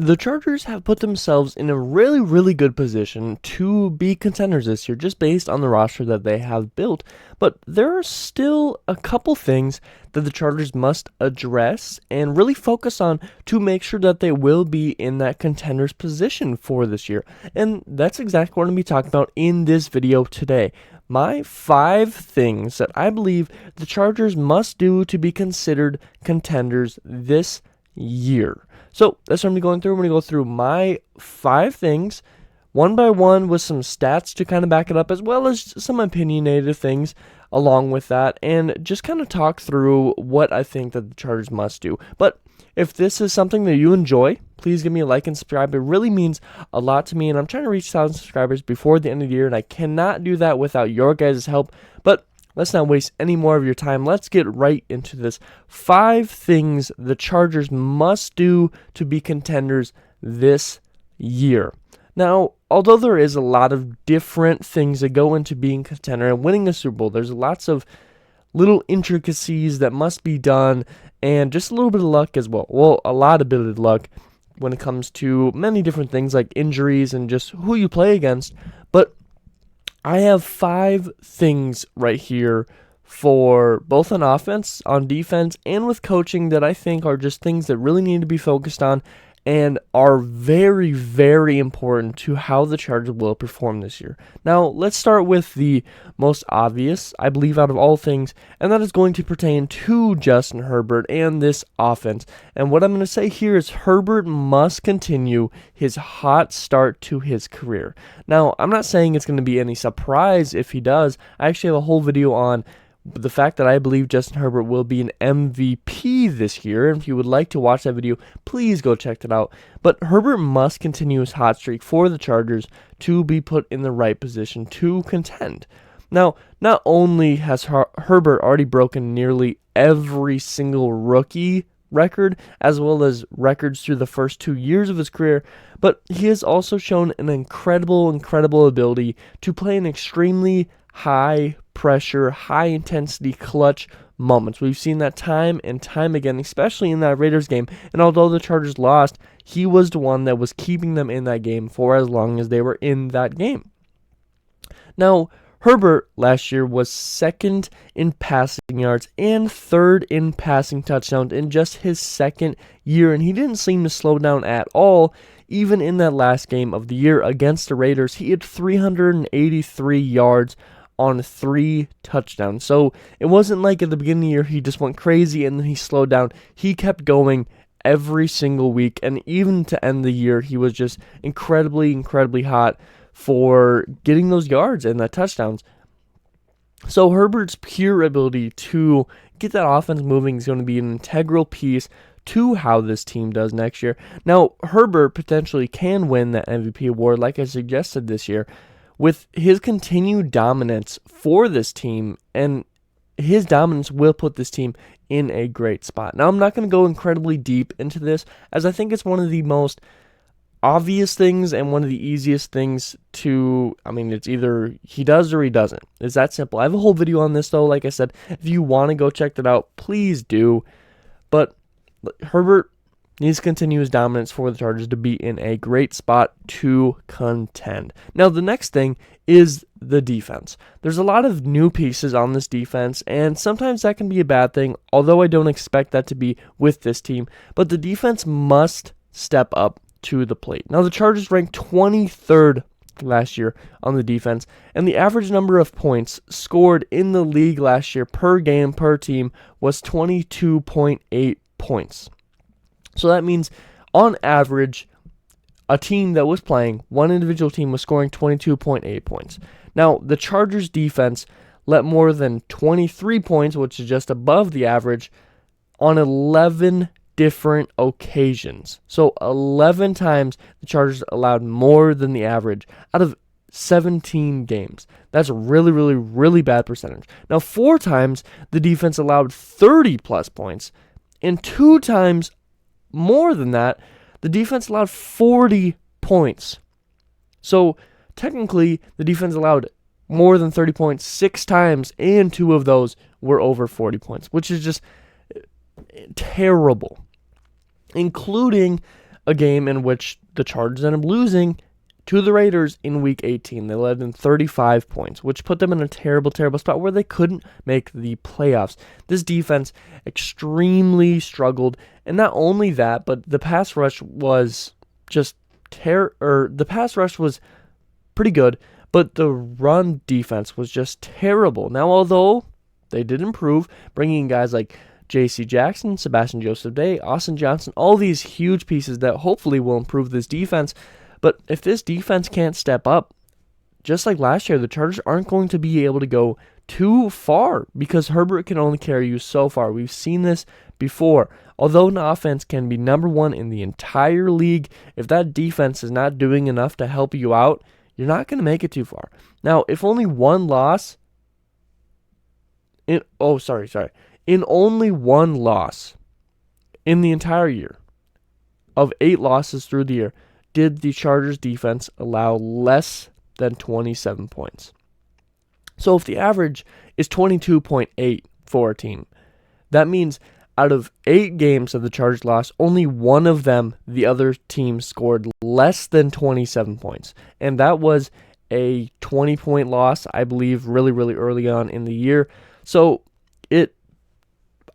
the Chargers have put themselves in a really, really good position to be contenders this year, just based on the roster that they have built. But there are still a couple things that the Chargers must address and really focus on to make sure that they will be in that contenders position for this year. And that's exactly what I'm going to be talking about in this video today. My 5 things that I believe the Chargers must do to be considered contenders this year. So that's what I'm going to be going through. I'm going to go through my 5 things one by one with some stats to kind of back it up, as well as some opinionated things along with that, and just kind of talk through what I think that the Chargers must do. But if this is something that you enjoy, please give me a like and subscribe. It really means a lot to me, and I'm trying to reach 1,000 subscribers before the end of the year, and I cannot do that without your guys' help. But let's not waste any more of your time. Let's get right into this. 5 things the Chargers must do to be contenders this year. Now, although there is a lot of different things that go into being a contender and winning a Super Bowl, there's lots of little intricacies that must be done, and just a little bit of luck as well. Well, a lot of bit of luck when it comes to many different things like injuries and just who you play against. But I have 5 things right here for both on offense, on defense, and with coaching that I think are just things that really need to be focused on and are very, very important to how the Chargers will perform this year. Now, let's start with the most obvious, I believe, out of all things, and that is going to pertain to Justin Herbert and this offense. And what I'm going to say here is Herbert must continue his hot start to his career. Now, I'm not saying it's going to be any surprise if he does. I actually have a whole video on the fact that I believe Justin Herbert will be an MVP this year, and if you would like to watch that video, please go check that out. But Herbert must continue his hot streak for the Chargers to be put in the right position to contend. Now, not only has Herbert already broken nearly every single rookie record, as well as records through the first 2 years of his career, but he has also shown an incredible ability to play an extremely high pressure, high intensity clutch moments. We've seen that time and time again, especially in that Raiders game. And although the Chargers lost, he was the one that was keeping them in that game for as long as they were in that game. Now, Herbert last year was 2nd in passing yards and 3rd in passing touchdowns in just his 2nd year, and he didn't seem to slow down at all. Even in that last game of the year against the Raiders, he had 383 yards on 3 touchdowns. So it wasn't like at the beginning of the year he just went crazy and then he slowed down. He kept going every single week, and even to end the year, he was just incredibly hot for getting those yards and the touchdowns. So Herbert's pure ability to get that offense moving is going to be an integral piece to how this team does next year. Now, Herbert potentially can win that MVP award, like I suggested this year, with his continued dominance for this team, and his dominance will put this team in a great spot. Now, I'm not going to go incredibly deep into this, as I think it's one of the most obvious things and one of the easiest things to, it's either he does or he doesn't. It's that simple. I have a whole video on this, though. Like I said, if you want to go check that out, please do. But Herbert needs to continue his dominance for the Chargers to be in a great spot to contend. Now, the next thing is the defense. There's a lot of new pieces on this defense, and sometimes that can be a bad thing, although I don't expect that to be with this team. But the defense must step up to the plate. Now, the Chargers ranked 23rd last year on the defense, and the average number of points scored in the league last year per game per team was 22.8 points. So that means, on average, a team that was playing, one individual team was scoring 22.8 points. Now, the Chargers defense let more than 23 points, which is just above the average, on 11 different occasions. So 11 times the Chargers allowed more than the average out of 17 games. That's a really bad percentage. Now, 4 times the defense allowed 30 plus points, and 2 times more than that, the defense allowed 40 points. So technically, the defense allowed more than 30 points 6 times, and 2 of those were over 40 points, which is just terrible. Including a game in which the Chargers ended up losing to the Raiders in Week 18. They led in 35 points, which put them in a terrible, terrible spot where they couldn't make the playoffs. This defense extremely struggled, and not only that, but the pass rush was just the pass rush was pretty good, but the run defense was just terrible. Now, although they did improve, bringing in guys like J.C. Jackson, Sebastian Joseph Day, Austin Johnson, all these huge pieces that hopefully will improve this defense. But if this defense can't step up, just like last year, the Chargers aren't going to be able to go too far because Herbert can only carry you so far. We've seen this before. Although an offense can be number one in the entire league, if that defense is not doing enough to help you out, you're not going to make it too far. Now, if only one loss, in only one loss in the entire year, of 8 losses through the year, did the Chargers defense allow less than 27 points. So if the average is 22.8 for a team, that means out of 8 games that the Chargers lost, only one of them, the other team, scored less than 27 points. And that was a 20-point loss, I believe, really, really early on in the year. So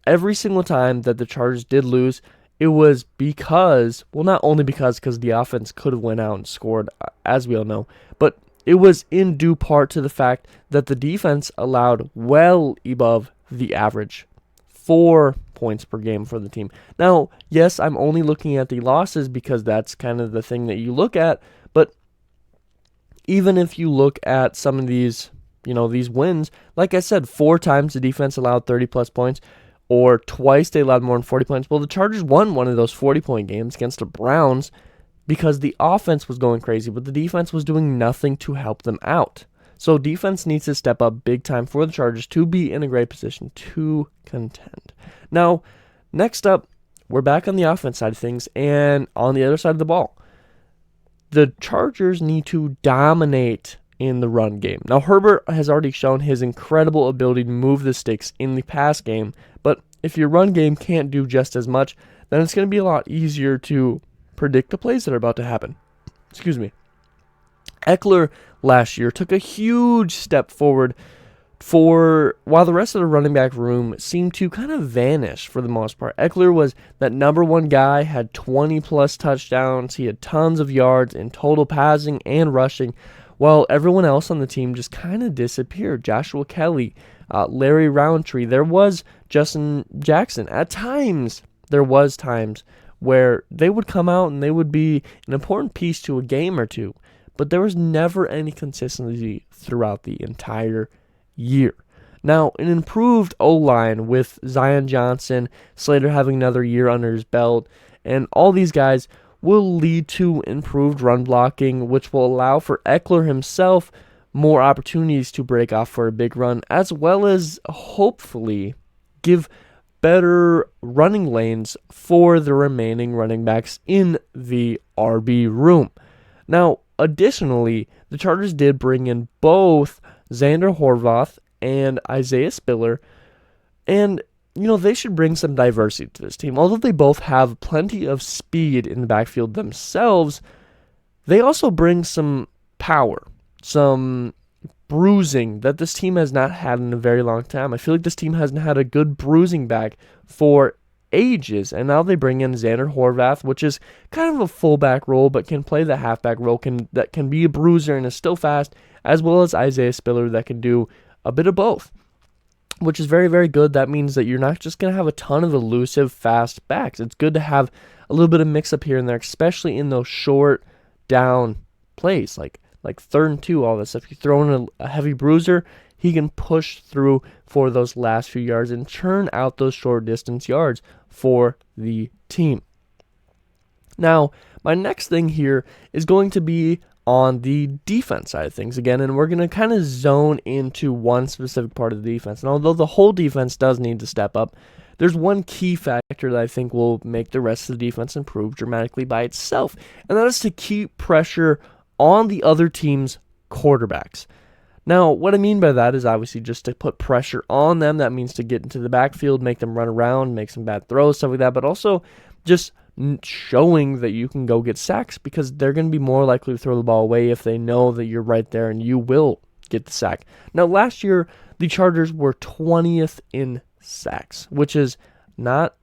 every single time that the Chargers did lose, it was not only because the offense could have went out and scored, as we all know, but it was in due part to the fact that the defense allowed well above the average, 4 points per game for the team. Now, yes, I'm only looking at the losses because that's kind of the thing that you look at, but even if you look at some of these wins, like I said, 4 times the defense allowed 30-plus points, or twice they allowed more than 40 points. Well, the Chargers won one of those 40-point games against the Browns because the offense was going crazy, but the defense was doing nothing to help them out. So defense needs to step up big time for the Chargers to be in a great position to contend. Now, next up, we're back on the offense side of things and on the other side of the ball. The Chargers need to dominate in the run game. Now, Herbert has already shown his incredible ability to move the sticks in the pass game, but if your run game can't do just as much, then it's going to be a lot easier to predict the plays that are about to happen. Excuse me. Eckler last year took a huge step forward while the rest of the running back room seemed to kind of vanish for the most part. Eckler was that number one guy, had 20-plus touchdowns. He had tons of yards in total passing and rushing, while everyone else on the team just kind of disappeared. Joshua Kelly, Larry Roundtree, there was Justin Jackson. At times, there was times where they would come out and they would be an important piece to a game or two, but there was never any consistency throughout the entire year. Now, an improved O-line with Zion Johnson, Slater having another year under his belt, and all these guys will lead to improved run blocking, which will allow for Eckler himself more opportunities to break off for a big run, as well as hopefully give better running lanes for the remaining running backs in the RB room. Now, additionally, the Chargers did bring in both Xander Horvath and Isaiah Spiller, and they should bring some diversity to this team. Although they both have plenty of speed in the backfield themselves, they also bring some power, some bruising that this team has not had in a very long time. I feel like this team hasn't had a good bruising back for ages, and now they bring in Xander Horvath, which is kind of a fullback role, but can play the halfback role, that can be a bruiser and is still fast, as well as Isaiah Spiller that can do a bit of both, which is very, very good. That means that you're not just going to have a ton of elusive, fast backs. It's good to have a little bit of mix-up here and there, especially in those short down plays, like 3rd and 2, all this stuff. You throw in a heavy bruiser, he can push through for those last few yards and churn out those short distance yards for the team. Now, my next thing here is going to be on the defense side of things again, and we're going to kind of zone into one specific part of the defense. And although the whole defense does need to step up, there's one key factor that I think will make the rest of the defense improve dramatically by itself, and that is to keep pressure on the other team's quarterbacks. Now, what I mean by that is obviously just to put pressure on them. That means to get into the backfield, make them run around, make some bad throws, stuff like that, but also just showing that you can go get sacks, because they're going to be more likely to throw the ball away if they know that you're right there and you will get the sack. Now, last year, the Chargers were 20th in sacks, which is not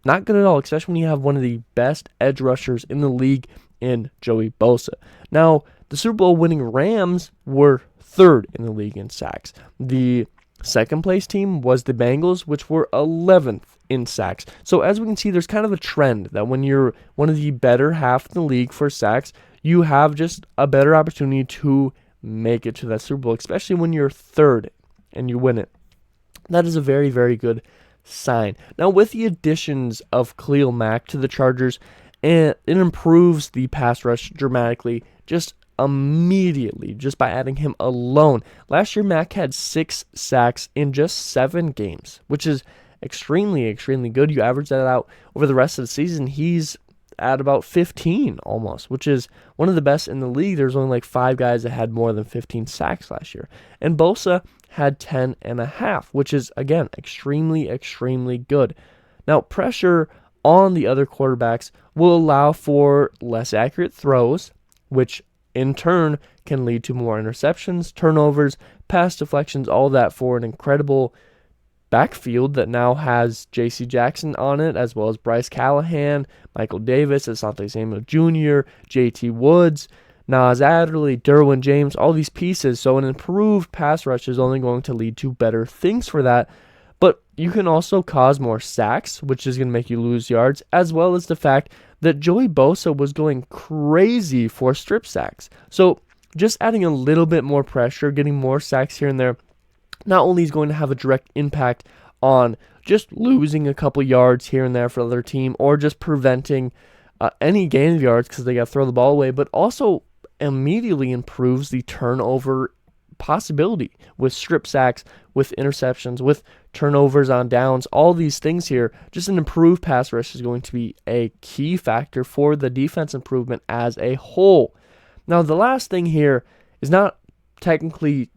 good at all, especially when you have one of the best edge rushers in the league in Joey Bosa. Now, the Super Bowl winning Rams were third in the league in sacks. The second place team was the Bengals, which were 11th in sacks. So as we can see, there's kind of a trend that when you're one of the better half in the league for sacks, you have just a better opportunity to make it to that Super Bowl, especially when you're third and you win it. That is a very, very good sign. Now, with the additions of Khalil Mack to the Chargers, it improves the pass rush dramatically, just immediately, just by adding him alone. Last year, Mack had 6 sacks in just 7 games, which is extremely, extremely good. You average that out over the rest of the season, he's at about 15 almost, which is one of the best in the league. There's only like 5 guys that had more than 15 sacks last year. And Bosa had 10.5, which is, again, extremely, extremely good. Now, pressure on the other quarterbacks will allow for less accurate throws, which in turn can lead to more interceptions, turnovers, pass deflections, all that for an incredible backfield that now has J.C. Jackson on it, as well as Bryce Callahan, Michael Davis, Asante Samuel Jr., J.T. Woods, Nas Adderley, Derwin James, all these pieces. So an improved pass rush is only going to lead to better things for that. But you can also cause more sacks, which is going to make you lose yards, as well as the fact that Joey Bosa was going crazy for strip sacks. So just adding a little bit more pressure, getting more sacks here and there, not only is going to have a direct impact on just losing a couple yards here and there for the other team, or just preventing any gain of yards because they got to throw the ball away, but also immediately improves the turnover possibility with strip sacks, with interceptions, with turnovers on downs, all these things here. Just an improved pass rush is going to be a key factor for the defense improvement as a whole. Now, the last thing here is not technically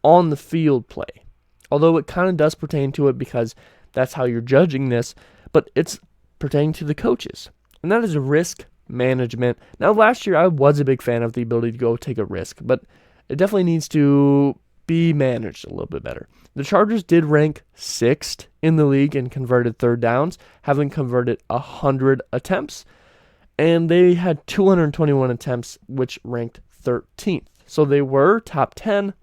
on the field play, although it kind of does pertain to it because that's how you're judging this, but it's pertaining to the coaches, and that is risk management. Now, last year I was a big fan of the ability to go take a risk, but it definitely needs to be managed a little bit better. The Chargers did rank 6th in the league in converted third downs, having converted 100 attempts, and they had 221 attempts, which ranked 13th. So they were top 10,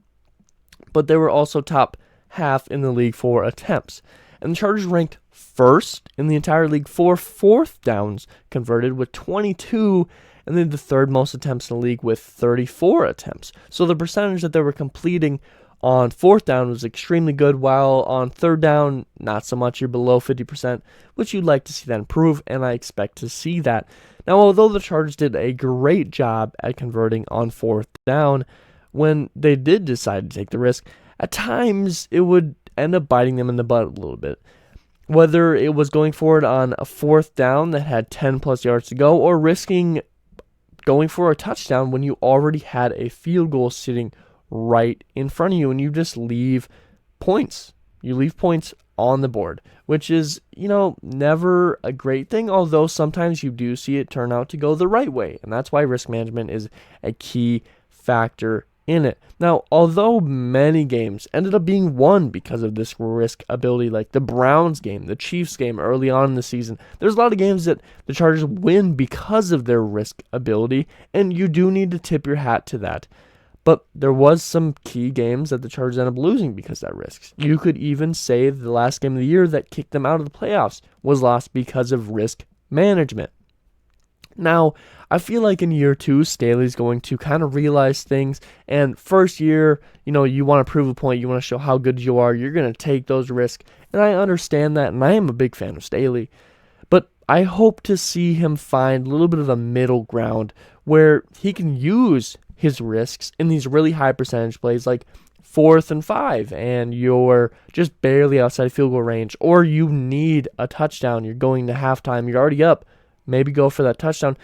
but they were also top half in the league for attempts. And the Chargers ranked 1st in the entire league for fourth downs converted with 22, and then the third most attempts in the league with 34 attempts. So the percentage that they were completing on fourth down was extremely good, while on third down, not so much. You're below 50%, which you'd like to see that improve, and I expect to see that. Now, although the Chargers did a great job at converting on fourth down, when they did decide to take the risk, at times it would end up biting them in the butt a little bit. Whether it was going for it on a fourth down that had 10 plus yards to go, or risking going for a touchdown when you already had a field goal sitting right in front of you, and you just leave points. You leave points on the board, which is, never a great thing, although sometimes you do see it turn out to go the right way, and that's why risk management is a key factor in it. Now, although many games ended up being won because of this risk ability, like the Browns game, the Chiefs game early on in the season, there's a lot of games that the Chargers win because of their risk ability, and you do need to tip your hat to that. But there was some key games that the Chargers ended up losing because of that risk. You could even say the last game of the year that kicked them out of the playoffs was lost because of risk management. Now, I feel like in year 2, Staley's going to kind of realize things. And first year, you want to prove a point. You want to show how good you are. You're going to take those risks. And I understand that. And I am a big fan of Staley. But I hope to see him find a little bit of a middle ground where he can use his risks in these really high percentage plays, like 4th and 5, and you're just barely outside field goal range, or you need a touchdown. You're going to halftime. You're already up. Maybe go for that touchdown.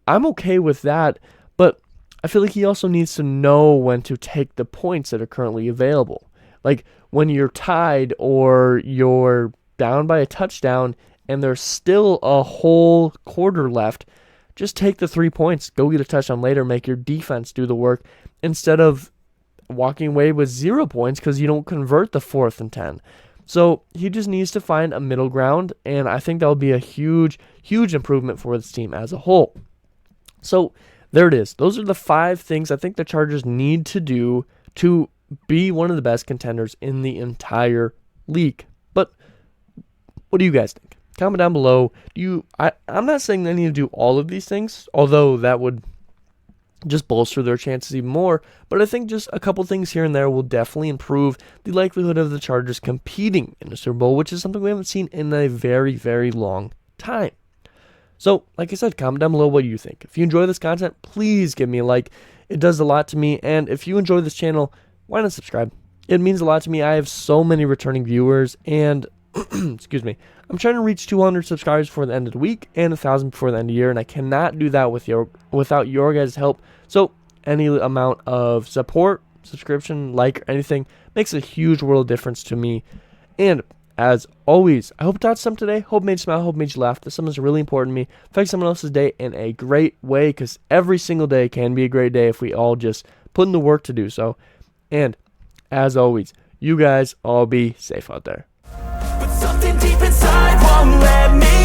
I'm okay with that, but I feel like he also needs to know when to take the points that are currently available. Like when you're tied or you're down by a touchdown and there's still a whole quarter left, just take the 3 points, go get a touchdown later, make your defense do the work instead of walking away with 0 points because you don't convert the 4th and 10. So he just needs to find a middle ground, and I think that will be a huge, huge improvement for this team as a whole. So there it is. Those are the 5 things I think the Chargers need to do to be one of the best contenders in the entire league. But what do you guys think? Comment down below. I'm not saying they need to do all of these things, although that would just bolster their chances even more. But I think just a couple things here and there will definitely improve the likelihood of the Chargers competing in the Super Bowl, which is something we haven't seen in a very, very long time. So, like I said, comment down below what you think. If you enjoy this content, please give me a like. It does a lot to me. And if you enjoy this channel, why not subscribe? It means a lot to me. I have so many returning viewers, and excuse me, I'm trying to reach 200 subscribers before the end of the week and 1,000 before the end of the year, and I cannot do that without your guys' help. So any amount of support, subscription, like, or anything makes a huge world of difference to me. And as always, I hope it taught some today. Hope it made you smile. Hope it made you laugh. This is really important to me. Affect someone else's day in a great way, because every single day can be a great day if we all just put in the work to do so. And as always, you guys all be safe out there. But something deep inside won't let me